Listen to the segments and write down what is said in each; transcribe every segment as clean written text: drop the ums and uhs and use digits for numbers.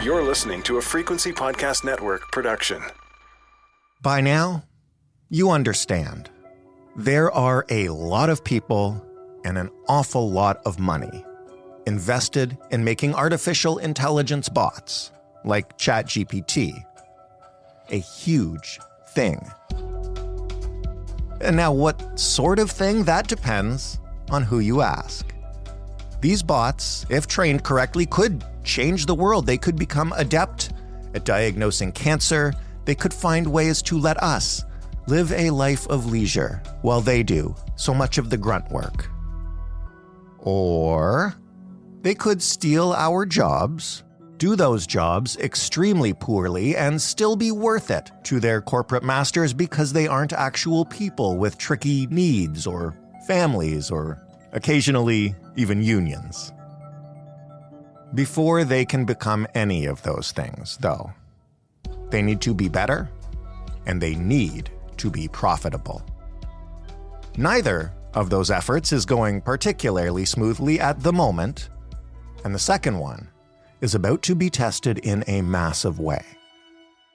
You're listening to a Frequency Podcast Network production. By now, you understand. There are a lot of people and an awful lot of money invested in making artificial intelligence bots like ChatGPT a huge thing. And now, what sort of thing? That depends on who you ask. These bots, if trained correctly, could change the world. They could become adept at diagnosing cancer. They could find ways to let us live a life of leisure while they do so much of the grunt work. Or they could steal our jobs, do those jobs extremely poorly, and still be worth it to their corporate masters because they aren't actual people with tricky needs or families or occasionally even unions. Before they can become any of those things, though, they need to be better and they need to be profitable. Neither of those efforts is going particularly smoothly at the moment, and the second one is about to be tested in a massive way.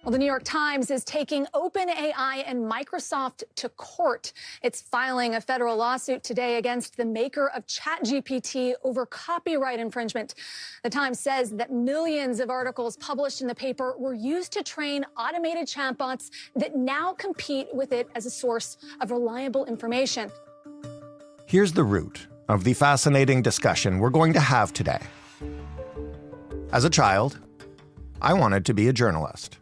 Well, the New York Times is taking OpenAI and Microsoft to court. It's filing a federal lawsuit today against the maker of ChatGPT over copyright infringement. The Times says that millions of articles published in the paper were used to train automated chatbots that now compete with it as a source of reliable information. Here's the root of the fascinating discussion we're going to have today. As a child, I wanted to be a journalist.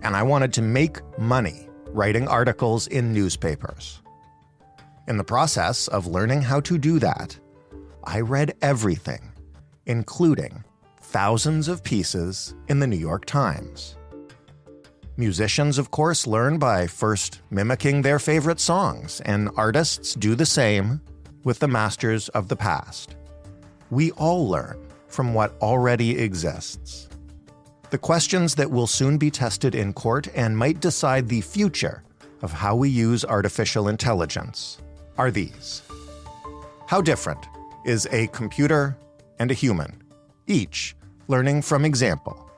And I wanted to make money writing articles in newspapers. In the process of learning how to do that, I read everything, including thousands of pieces in the New York Times. Musicians, of course, learn by first mimicking their favorite songs, and artists do the same with the masters of the past. We all learn from what already exists. The questions that will soon be tested in court and might decide the future of how we use artificial intelligence are these. How different is a computer and a human, each learning from example?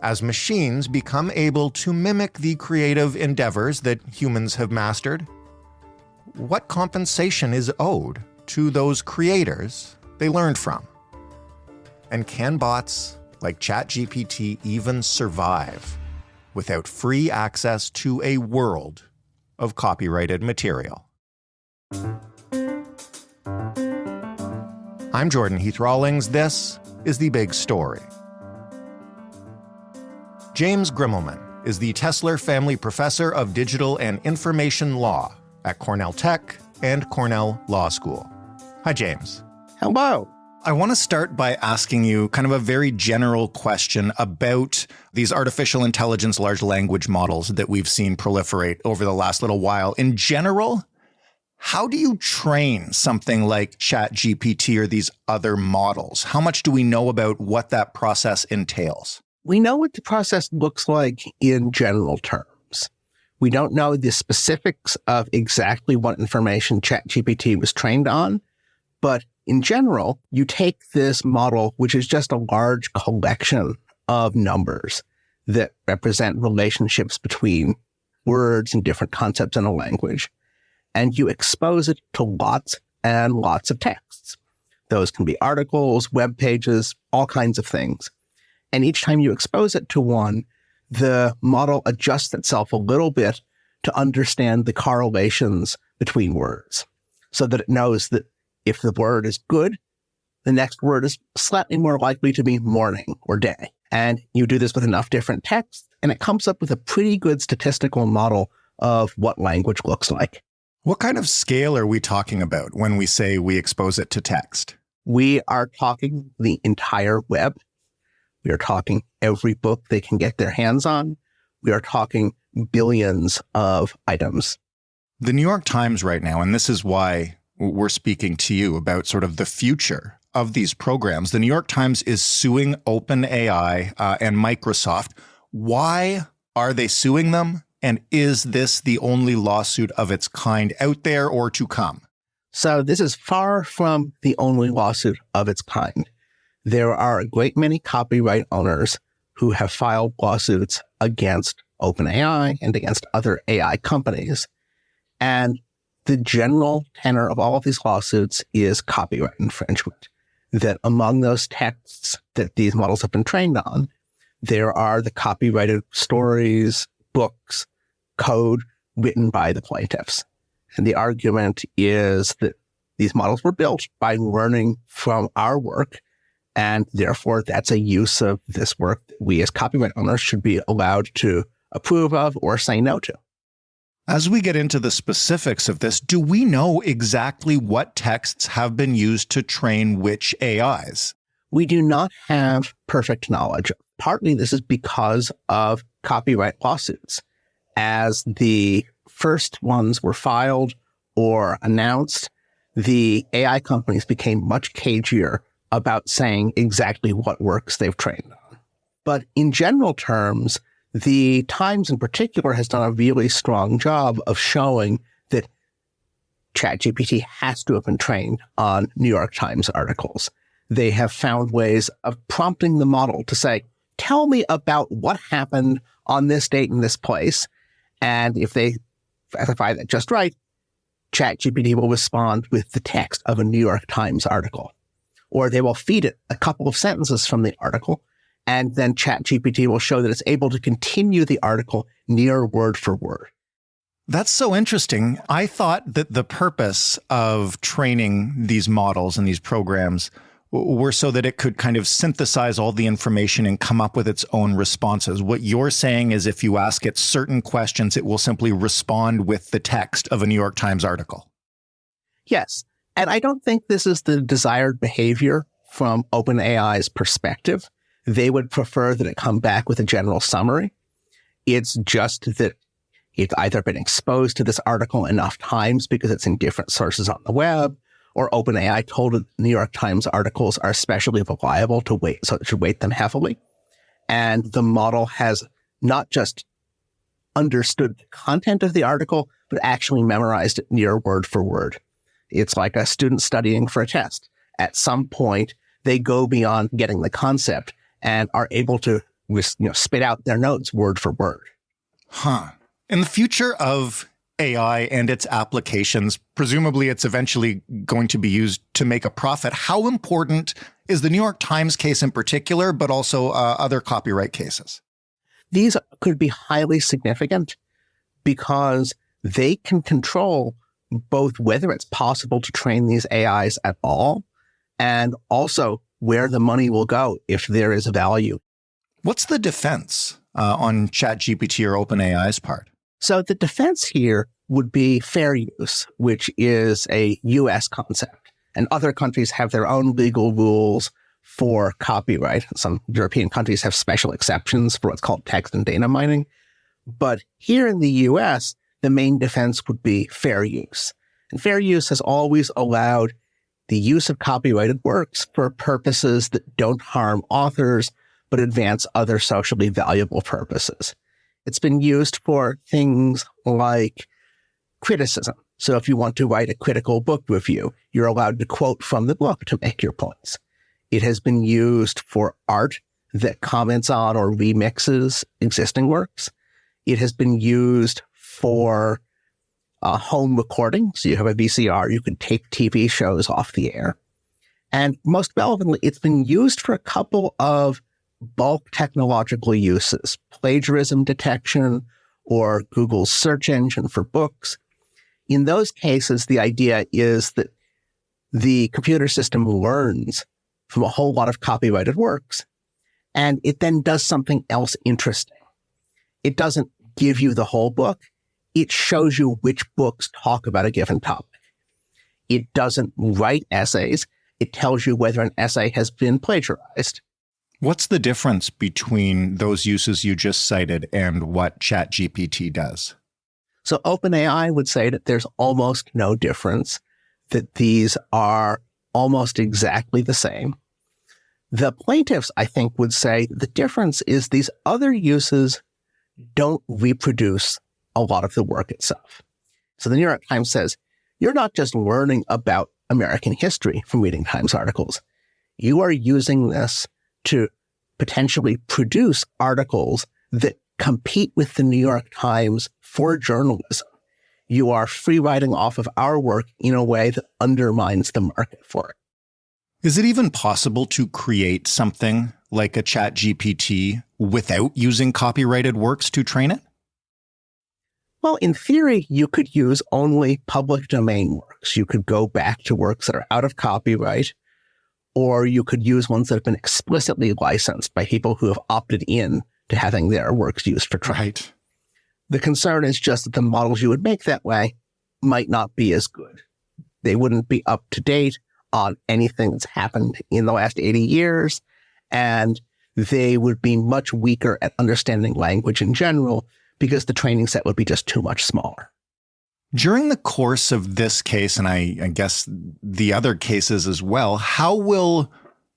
As machines become able to mimic the creative endeavors that humans have mastered, what compensation is owed to those creators they learned from? And can bots like ChatGPT even survive without free access to a world of copyrighted material? I'm Jordan Heath Rawlings. This is The Big Story. James Grimmelmann is the Tessler Family Professor of Digital and Information Law at Cornell Tech and Cornell Law School. Hi, James. Hello. I want to start by asking you kind of a very general question about these artificial intelligence large language models that we've seen proliferate over the last little while. In general, how do you train something like ChatGPT or these other models? How much do we know about what that process entails? We know what the process looks like in general terms. We don't know the specifics of exactly what information ChatGPT was trained on, but in general, you take this model, which is just a large collection of numbers that represent relationships between words and different concepts in a language, and you expose it to lots and lots of texts. Those can be articles, web pages, all kinds of things. And each time you expose it to one, the model adjusts itself a little bit to understand the correlations between words so that it knows that if the word is good, the next word is slightly more likely to be morning or day. And you do this with enough different texts, and it comes up with a pretty good statistical model of what language looks like. What kind of scale are we talking about when we say we expose it to text? We are talking the entire web. We are talking every book they can get their hands on. We are talking billions of items. The New York Times right now, and this is why we're speaking to you about sort of the future of these programs. The New York Times is suing OpenAI and Microsoft. Why are they suing them? And is this the only lawsuit of its kind out there or to come? So this is far from the only lawsuit of its kind. there are a great many copyright owners who have filed lawsuits against OpenAI and against other AI companies. And the general tenor of all of these lawsuits is copyright infringement. That among those texts that these models have been trained on, there are the copyrighted stories, books, code written by the plaintiffs. And the argument is that these models were built by learning from our work, and therefore that's a use of this work that we as copyright owners should be allowed to approve of or say no to. As we get into the specifics of this, do we know exactly what texts have been used to train which AIs? We do not have perfect knowledge. Partly this is because of copyright lawsuits. As the first ones were filed or announced, the AI companies became much cagier about saying exactly what works they've trained on. But in general terms, the Times in particular has done a really strong job of showing that ChatGPT has to have been trained on New York Times articles. They have found ways of prompting the model to say, tell me about what happened on this date in this place. And if they specify that just right, ChatGPT will respond with the text of a New York Times article. Or they will feed it a couple of sentences from the article, and then ChatGPT will show that it's able to continue the article near word for word. That's so interesting. I thought that the purpose of training these models and these programs were so that it could kind of synthesize all the information and come up with its own responses. What you're saying is if you ask it certain questions, it will simply respond with the text of a New York Times article. Yes. And I don't think this is the desired behavior from OpenAI's perspective. They would prefer that it come back with a general summary. It's just that it's either been exposed to this article enough times because it's in different sources on the web, or OpenAI told it New York Times articles are especially reliable to weight, so it should weight them heavily. And the model has not just understood the content of the article, but actually memorized it near word for word. It's like a student studying for a test. At some point, they go beyond getting the concept and are able to spit out their notes word for word. In the future of AI and its applications, presumably it's eventually going to be used to make a profit. How important is the New York Times case in particular, but also other copyright cases? These could be highly significant because they can control both whether it's possible to train these AIs at all and also where the money will go if there is a value. What's the defense on ChatGPT or OpenAI's part? So the defense here would be fair use, which is a U.S. concept. And other countries have their own legal rules for copyright. Some European countries have special exceptions for what's called text and data mining. But here in the U.S., the main defense would be fair use. And fair use has always allowed the use of copyrighted works for purposes that don't harm authors, but advance other socially valuable purposes. It's been used for things like criticism. So if you want to write a critical book review, you're allowed to quote from the book to make your points. It has been used for art that comments on or remixes existing works. It has been used for home recording. So you have a VCR, you can take TV shows off the air. And most relevantly, it's been used for a couple of bulk technological uses, plagiarism detection or Google's search engine for books. In those cases, the idea is that the computer system learns from a whole lot of copyrighted works, and it then does something else interesting. It doesn't give you the whole book. It shows you which books talk about a given topic. It doesn't write essays. It tells you whether an essay has been plagiarized. What's the difference between those uses you just cited and what ChatGPT does? So OpenAI would say that there's almost no difference, that these are almost exactly the same. The plaintiffs, I think, would say the difference is these other uses don't reproduce a lot of the work itself. So the New York Times says, you're not just learning about American history from reading Times articles. You are using this to potentially produce articles that compete with the New York Times for journalism. You are free riding off of our work in a way that undermines the market for it. Is it even possible to create something like a ChatGPT without using copyrighted works to train it? Well, in theory, you could use only public domain works. You could go back to works that are out of copyright, or you could use ones that have been explicitly licensed by people who have opted in to having their works used for training. Right. The concern is just that the models you would make that way might not be as good. They wouldn't be up to date on anything that's happened in the last 80 years, and they would be much weaker at understanding language in general because the training set would be just too much smaller. During the course of this case, and I guess the other cases as well, how will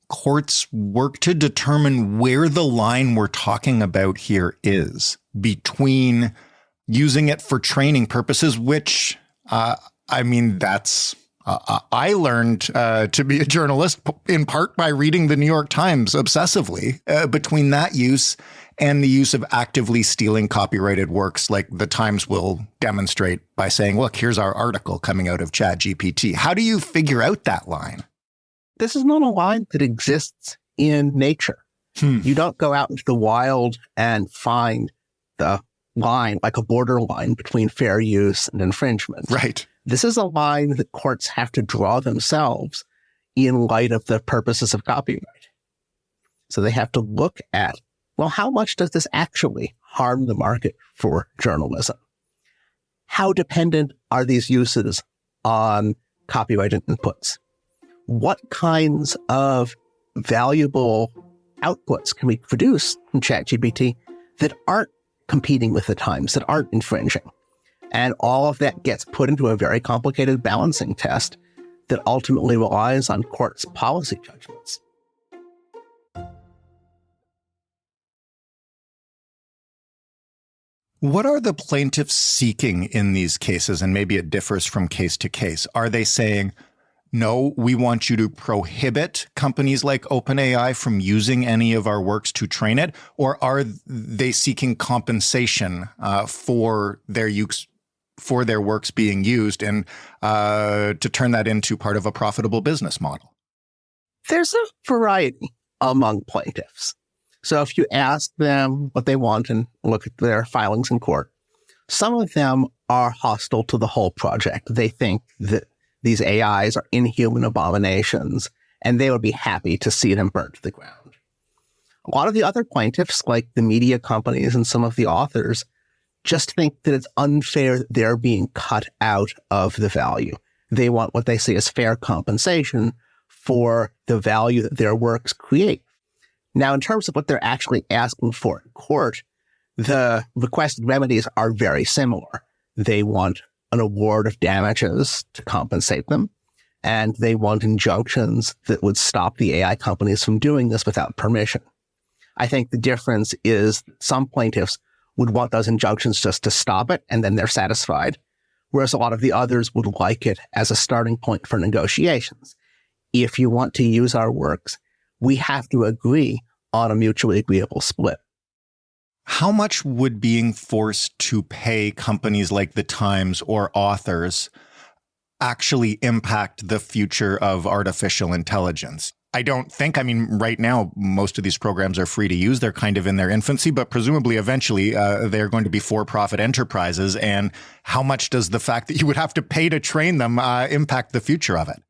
courts work to determine where the line we're talking about here is between using it for training purposes, which, that's... I learned to be a journalist in part by reading the New York Times obsessively, between that use and the use of actively stealing copyrighted works like the Times will demonstrate by saying, look, here's our article coming out of ChatGPT. How do you figure out that line? This is not a line that exists in nature. You don't go out into the wild and find the line, like a borderline between fair use and infringement. Right. This is a line that courts have to draw themselves in light of the purposes of copyright. So they have to look at, well, how much does this actually harm the market for journalism? How dependent are these uses on copyrighted inputs? What kinds of valuable outputs can we produce from ChatGPT that aren't competing with the Times, that aren't infringing? And all of that gets put into a very complicated balancing test that ultimately relies on courts' policy judgments. What are the plaintiffs seeking in these cases? And maybe it differs from case to case. Are they saying, no, we want you to prohibit companies like OpenAI from using any of our works to train it? Or are they seeking compensation for their use, for their works being used, and to turn that into part of a profitable business model? There's a variety among plaintiffs. So if you ask them what they want and look at their filings in court, some of them are hostile to the whole project. They think that these AIs are inhuman abominations, and they would be happy to see them burnt to the ground. A lot of the other plaintiffs, like the media companies and some of the authors, just think that it's unfair that they're being cut out of the value. They want what they see as fair compensation for the value that their works create. Now, in terms of what they're actually asking for in court, the requested remedies are very similar. They want an award of damages to compensate them, and they want injunctions that would stop the AI companies from doing this without permission. I think the difference is some plaintiffs would want those injunctions just to stop it, and then they're satisfied, whereas a lot of the others would like it as a starting point for negotiations. If you want to use our works, we have to agree on a mutually agreeable split. How much would being forced to pay companies like the Times or authors actually impact the future of artificial intelligence? I don't think, right now, most of these programs are free to use. They're kind of in their infancy, but presumably eventually they're going to be for-profit enterprises. And how much does the fact that you would have to pay to train them impact the future of it?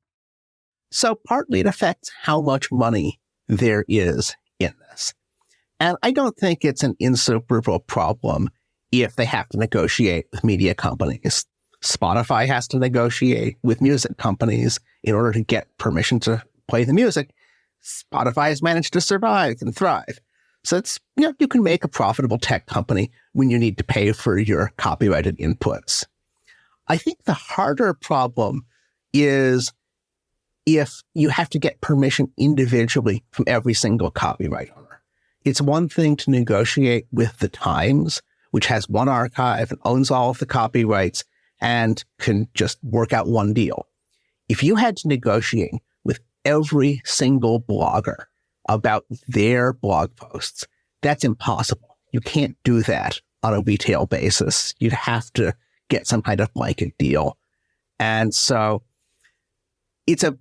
So partly it affects how much money there is in this. And I don't think it's an insuperable problem if they have to negotiate with media companies. Spotify has to negotiate with music companies in order to get permission to play the music. Spotify has managed to survive and thrive. So it's, you can make a profitable tech company when you need to pay for your copyrighted inputs. I think the harder problem is if you have to get permission individually from every single copyright owner. It's one thing to negotiate with the Times, which has one archive and owns all of the copyrights and can just work out one deal. If you had to negotiate with every single blogger about their blog posts. That's impossible. You can't do that on a retail basis. You'd have to get some kind of blanket deal. And so it's an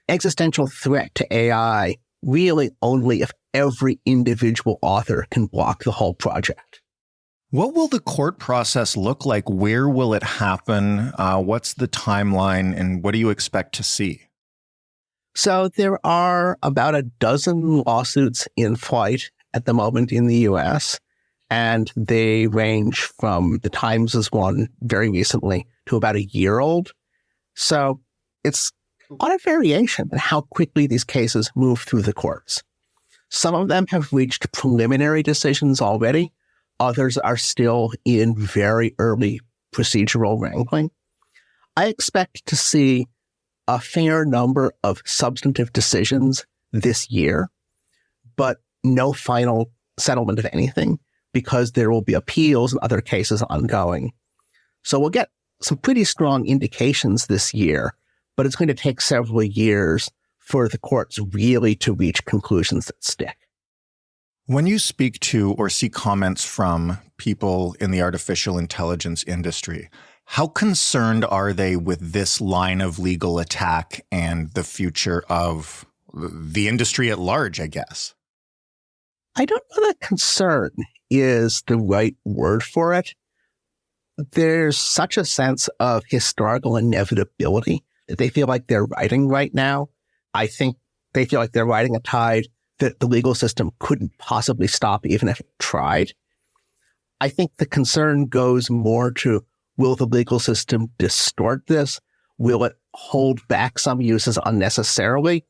existential threat to AI really only if every individual author can block the whole project. What will the court process look like? Where will it happen? What's the timeline, and what do you expect to see? So there are about a dozen lawsuits in flight at the moment in the U.S., and they range from the Times as one very recently to about a year old. So it's a lot of variation in how quickly these cases move through the courts. Some of them have reached preliminary decisions already. Others are still in very early procedural wrangling. I expect to see a fair number of substantive decisions this year, but no final settlement of anything because there will be appeals and other cases ongoing. So we'll get some pretty strong indications this year, but it's going to take several years for the courts really to reach conclusions that stick. When you speak to or see comments from people in the artificial intelligence industry, how concerned are they with this line of legal attack and the future of the industry at large, I guess? I don't know that concern is the right word for it. There's such a sense of historical inevitability that they feel like they're riding right now. I think they feel like they're riding a tide that the legal system couldn't possibly stop even if it tried. I think the concern goes more to, will the legal system distort this? Will it hold back some uses unnecessarily?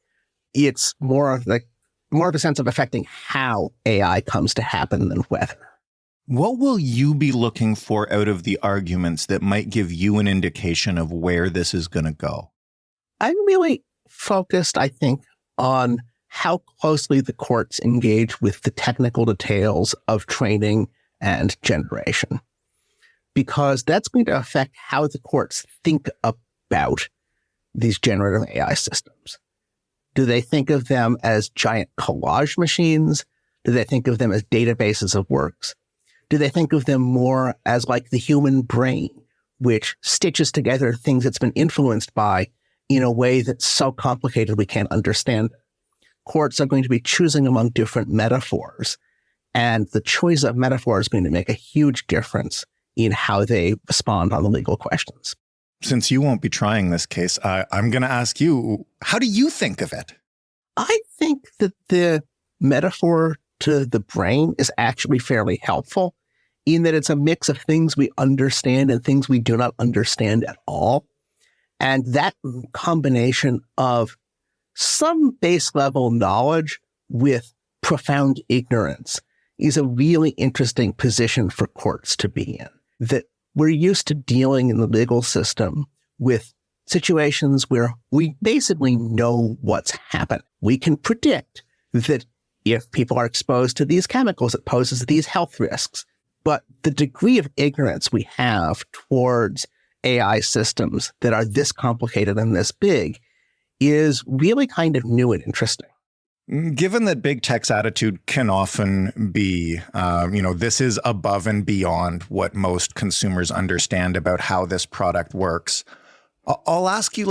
It's more of a sense of affecting how AI comes to happen than whether. What will you be looking for out of the arguments that might give you an indication of where this is going to go? I'm really focused, I think, on how closely the courts engage with the technical details of training and generation, because that's going to affect how the courts think about these generative AI systems. Do they think of them as giant collage machines? Do they think of them as databases of works? Do they think of them more as like the human brain, which stitches together things it's been influenced by in a way that's so complicated we can't understand it? Courts are going to be choosing among different metaphors, and the choice of metaphor is going to make a huge difference in how they respond on the legal questions. Since you won't be trying this case, I'm going to ask you, how do you think of it? I think that the metaphor to the brain is actually fairly helpful in that it's a mix of things we understand and things we do not understand at all. And that combination of some base level knowledge with profound ignorance is a really interesting position for courts to be in. That we're used to dealing in the legal system with situations where we basically know what's happened. We can predict that if people are exposed to these chemicals, it poses these health risks. But the degree of ignorance we have towards AI systems that are this complicated and this big is really kind of new and interesting. Given that big tech's attitude can often be, this is above and beyond what most consumers understand about how this product works, I'll ask you,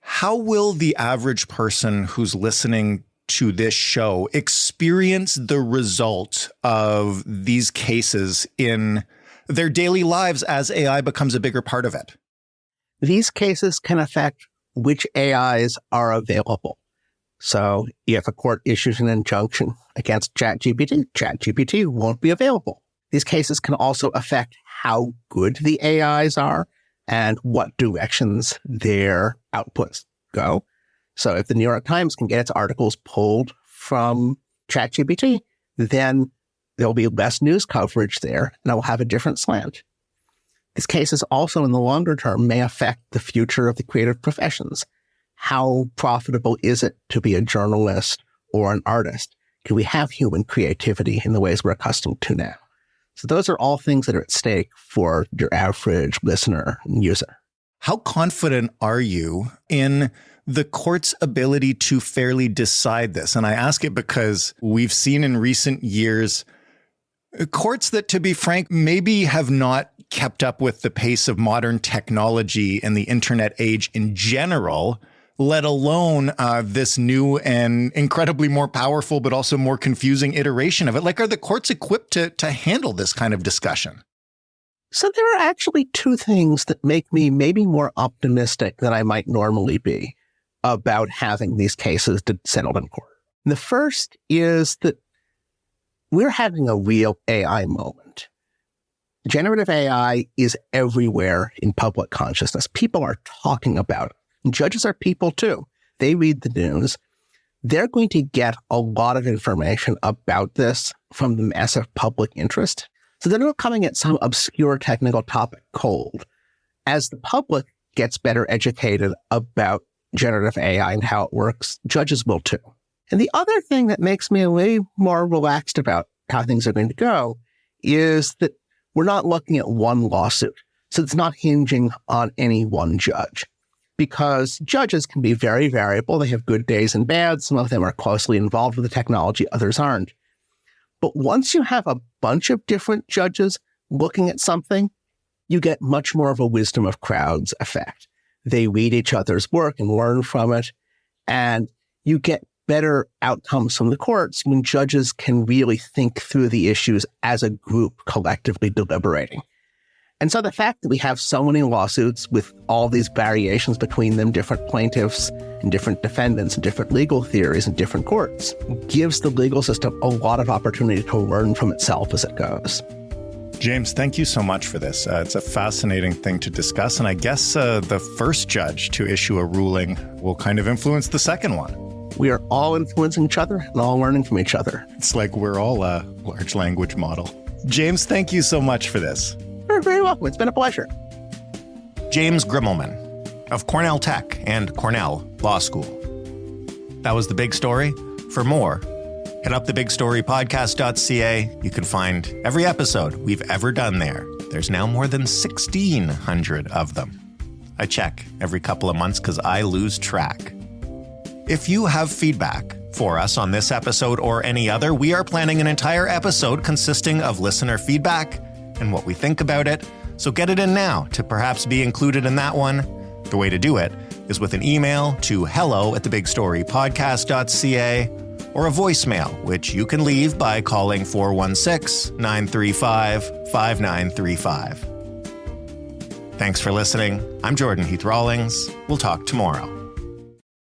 how will the average person who's listening to this show experience the result of these cases in their daily lives as AI becomes a bigger part of it? These cases can affect which AIs are available. So if a court issues an injunction against ChatGPT, ChatGPT won't be available. These cases can also affect how good the AIs are and what directions their outputs go. So if the New York Times can get its articles pulled from ChatGPT, then there'll be less news coverage there, and it will have a different slant. These cases also in the longer term may affect the future of the creative professions. How profitable is it to be a journalist or an artist? Can we have human creativity in the ways we're accustomed to now? So those are all things that are at stake for your average listener and user. How confident are you in the court's ability to fairly decide this? And I ask it because we've seen in recent years courts that, to be frank, maybe have not kept up with the pace of modern technology and the internet age in general, let alone this new and incredibly more powerful, but also more confusing iteration of it. Like, are the courts equipped to handle this kind of discussion? So there are actually two things that make me maybe more optimistic than I might normally be about having these cases settled in court. And the first is that we're having a real AI moment. Generative AI is everywhere in public consciousness. People are talking about it. And judges are people too. They read the news. They're going to get a lot of information about this from the massive public interest. So they're not coming at some obscure technical topic cold. As the public gets better educated about generative AI and how it works, judges will too. And the other thing that makes me way more relaxed about how things are going to go is that we're not looking at one lawsuit. So it's not hinging on any one judge, because judges can be very variable. They have good days and bad. Some of them are closely involved with the technology, others aren't. But once you have a bunch of different judges looking at something, you get much more of a wisdom of crowds effect. They read each other's work and learn from it, and you get better outcomes from the courts when judges can really think through the issues as a group collectively deliberating. And so the fact that we have so many lawsuits with all these variations between them, different plaintiffs and different defendants and different legal theories and different courts, gives the legal system a lot of opportunity to learn from itself as it goes. James, thank you so much for this. It's a fascinating thing to discuss. And I guess the first judge to issue a ruling will kind of influence the second one. We are all influencing each other and all learning from each other. It's like we're all a large language model. James, thank you so much for this. You're very welcome. It's been a pleasure. James Grimmelmann of Cornell Tech and Cornell Law School. That was The Big Story. For more, hit up thebigstorypodcast.ca. You can find every episode we've ever done there. There's now more than 1,600 of them. I check every couple of months because I lose track. If you have feedback for us on this episode or any other, we are planning an entire episode consisting of listener feedback and what we think about it. So get it in now to perhaps be included in that one. The way to do it is with an email to hello@thebigstorypodcast.ca or a voicemail, which you can leave by calling 416-935-5935. Thanks for listening. I'm Jordan Heath Rawlings. We'll talk tomorrow.